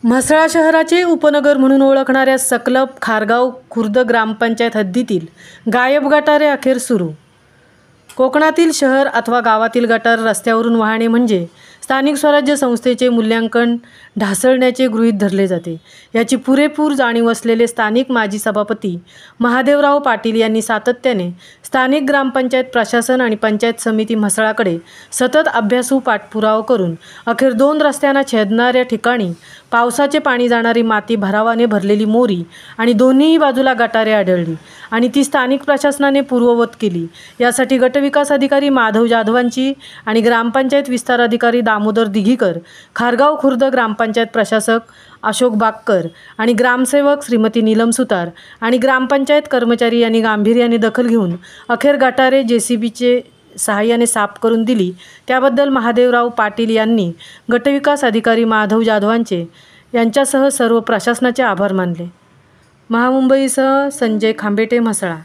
म्हसळा शहराचे उपनगर म्हणून ओळखणाऱ्या सकलप खारगाव खुर्द ग्रामपंचायत हद्दीतील गायब गटारे अखेर सुरू। कोकणातील शहर अथवा गावातील गटार रस्त्यावरून वाहणे म्हणजे स्थानिक स्वराज्य संस्थेचे मूल्यांकन ढासळण्याचे गृहीत धरले जाते। याची पुरेपूर जाणीव असलेले स्थानिक माजी सभापती महादेवराव पाटील यांनी सातत्याने स्थानिक ग्रामपंचायत प्रशासन आणि पंचायत समिती म्हसळाकडे सतत अभ्यासू पाठपुरावा करून अखेर 2 रस्त्यांना छेदणाऱ्या ठिकाणी पावसाचे पाणी जाणारी माती भरावाने भरलेली मोरी आणि दोन्ही बाजूला गटारे आढळली आणि ती स्थानिक प्रशासनाने पूर्ववत केली। यासाठी गटविकास अधिकारी माधव जाधवांची आणि ग्रामपंचायत विस्तार अधिकारी दामोदर दिघीकर, खारगाव खुर्द ग्रामपंचायत प्रशासक अशोक बाक्कर आणि ग्रामसेवक श्रीमती नीलम सुतार आणि ग्रामपंचायत कर्मचारी यांनी गांभीर्याने दखल घेऊन अखेर गटारे JCBचे सहाय्याने साफ करून दिली। त्याबद्दल महादेवराव पाटील यांनी गटविकास अधिकारी माधव जाधवांचे यांच्यासह सर्व प्रशासनाचे आभार मानले। महामुंबईसह संजय खांबेटे, म्हसळा।